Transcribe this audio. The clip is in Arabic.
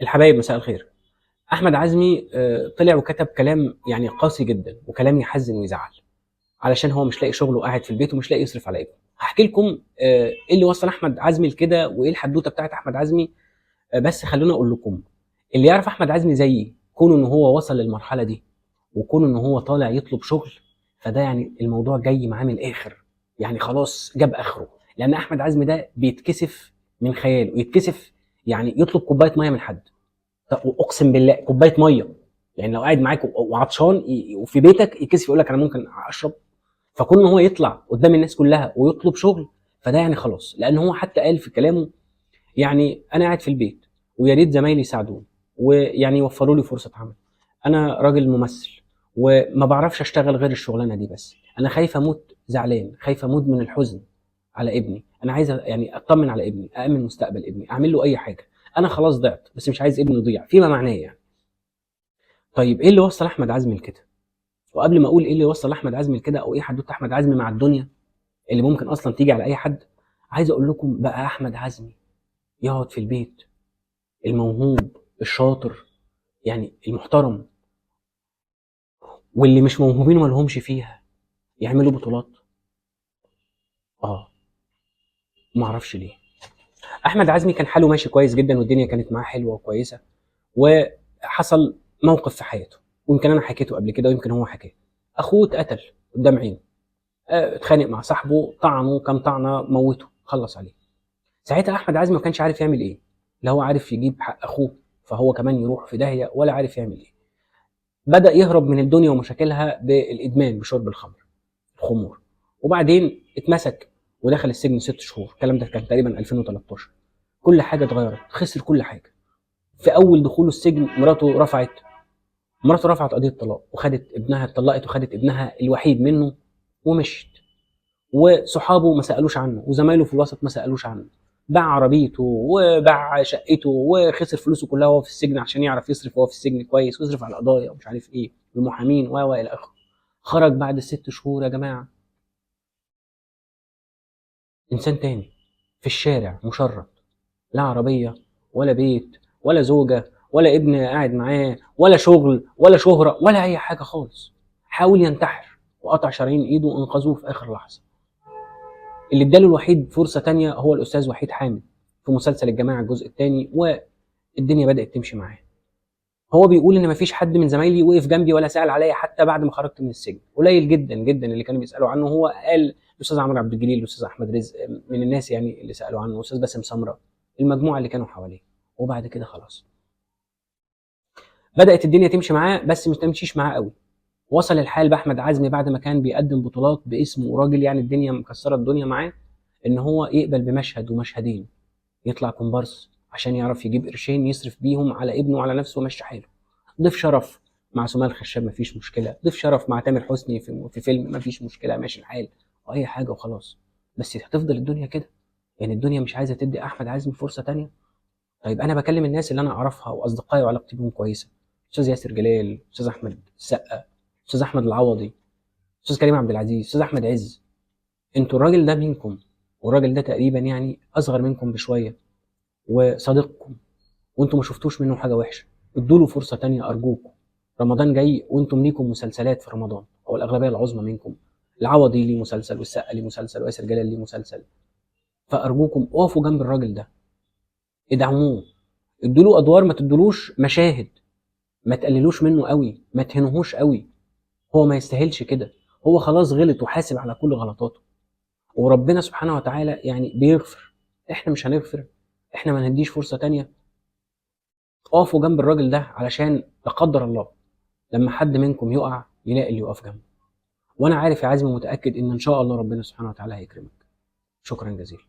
الحبايب مساء الخير. احمد عزمي طلع وكتب كلام يعني قاسي جدا وكلام يحزن ويزعل، علشان هو مش لاقي شغل وقاعد في البيت ومش لاقي يصرف على ابنه. هحكي لكم ايه اللي وصل احمد عزمي لكده وايه الحدوته بتاعت احمد عزمي. بس خلوني اقول لكم، اللي يعرف احمد عزمي زيي كونه ان هو وصل للمرحله دي وكونه ان هو طالع يطلب شغل، فده يعني الموضوع جاي معاه من الاخر، يعني خلاص جاب اخره. لان احمد عزمي ده بيتكسف من خياله، يتكسف يعني يطلب كوبايه ميه من حد. طب اقسم بالله كوبايه ميه، يعني لو قاعد معاك وعطشان وفي بيتك يكسف يقول لك انا ممكن اشرب. فكون ان هو يطلع قدام الناس كلها ويطلب شغل، فده يعني خلاص، لان هو حتى قال في كلامه يعني انا قاعد في البيت ويا ريت زمايلي يساعدوني ويعني يوفروا لي فرصه عمل. انا راجل ممثل وما بعرفش اشتغل غير الشغلانه دي، بس انا خايف اموت زعلان، خايف اموت من الحزن على ابني. انا عايز يعني اطمن على ابني، اامن مستقبل ابني، اعمل له اي حاجه. انا خلاص ضعت بس مش عايز ابني يضيع فيما معناه يعني. طيب ايه اللي وصل احمد عزمي لكده؟ وقبل ما اقول ايه اللي وصل احمد عزمي لكده او ايه حدوته احمد عزمي مع الدنيا اللي ممكن اصلا تيجي على اي حد، عايز اقول لكم بقى احمد عزمي يقعد في البيت، الموهوب الشاطر يعني المحترم، واللي مش موهوبين ما لهمش فيها يعملوا بطولات. اه، ما اعرفش ليه. احمد عزمي كان حاله ماشي كويس جدا والدنيا كانت معاه حلوه وكويسه، وحصل موقف في حياته، ويمكن انا حكيته قبل كده ويمكن هو حكاه. اخوه اتقتل قدام عينه، اتخانق مع صاحبه، طعنه كام طعنه، موته، خلص عليه. ساعتها احمد عزمي ما كانش عارف يعمل ايه، لا هو عارف يجيب حق اخوه فهو كمان يروح في داهيه، ولا عارف يعمل ايه. بدا يهرب من الدنيا ومشاكلها بالادمان بشرب الخمور. وبعدين اتمسك ودخل السجن 6 شهور. الكلام ده كان تقريبا 2013. كل حاجه اتغيرت، خسر كل حاجه. في اول دخوله السجن مراته رفعت قضيه طلاق وخدت ابنها، اتطلقت وخدت ابنها الوحيد منه ومشت. وصحابه ما سالوش عنه وزمايله في الوسط ما سالوش عنه. باع عربيته وباع شقته وخسر فلوسه كلها وهو في السجن عشان يعرف يصرف وهو في السجن كويس، ويصرف على القضايا ومش عارف ايه المحامين الى اخره. خرج بعد ال6 شهور يا جماعه، انسان تاني، في الشارع مشرد، لا عربيه ولا بيت ولا زوجه ولا ابن قاعد معاه ولا شغل ولا شهره ولا اي حاجه خالص. حاول ينتحر وقطع شرايين ايده وانقذوه في اخر لحظه. اللي اداله الوحيد فرصه تانية هو الاستاذ وحيد حامد في مسلسل الجماعه الجزء الثاني، والدنيا بدات تمشي معاه. هو بيقول ان مفيش حد من زمايلي وقف جنبي ولا سال عليا حتى بعد ما خرجت من السجن، قليل جدا جدا اللي كانوا بيسالوا عنه. هو قال الاستاذ عمرو عبد الجليل، الاستاذ احمد رزق من الناس يعني اللي سالوا عنه، الاستاذ باسم سمره، المجموعه اللي كانوا حواليه. وبعد كده خلاص بدات الدنيا تمشي معاه، بس مش تمشيش معاه قوي. وصل الحال باحمد عزمي بعد ما كان بيقدم بطولات باسمه وراجل يعني الدنيا مكسره الدنيا معاه، ان هو يقبل بمشهد ومشهدين يطلع كومبارس عشان يعرف يجيب قرشين يصرف بيهم على ابنه وعلى نفسه ومشي حاله. ضيف شرف مع سمية الخشاب مفيش مشكله، ضيف شرف مع تامر حسني في فيلم مفيش مشكله، ماشي الحال واي حاجه وخلاص. بس هتفضل الدنيا كده؟ يعني الدنيا مش عايزه تدي احمد عزمي فرصه تانية؟ طيب انا بكلم الناس اللي انا اعرفها واصدقائي وعلاقتي بيهم كويسه، استاذ ياسر جلال، استاذ احمد السقا، استاذ احمد العوضي، استاذ كريم عبد العزيز، استاذ احمد عز. انتوا الراجل ده منكم، والراجل ده تقريبا يعني اصغر منكم بشويه وصديقكم، وانتم ما شفتوش منه حاجه وحشه. ادوا له فرصه تانية ارجوكم. رمضان جاي وانتم ليكم مسلسلات في رمضان، او الاغلبيه العظمى منكم. العوضي ليه مسلسل والسقا ليه مسلسل وياسر جلال ليه مسلسل. فارجوكم اقفوا جنب الراجل ده، ادعموه، ادوا له ادوار، ما تدولوش مشاهد، ما تقللوش منه قوي، ما تهنهوش قوي. هو ما يستاهلش كده. هو خلاص غلط وحاسب على كل غلطاته، وربنا سبحانه وتعالى يعني بيغفر. احنا مش هنغفر؟ احنا ما نديش فرصه تانية؟ اقفوا جنب الراجل ده علشان لا قدر الله لما حد منكم يقع يلاقي اللي يقف جنبه. وانا عارف يا عزمي، متاكد ان شاء الله ربنا سبحانه وتعالى هيكرمك. شكرا جزيلا.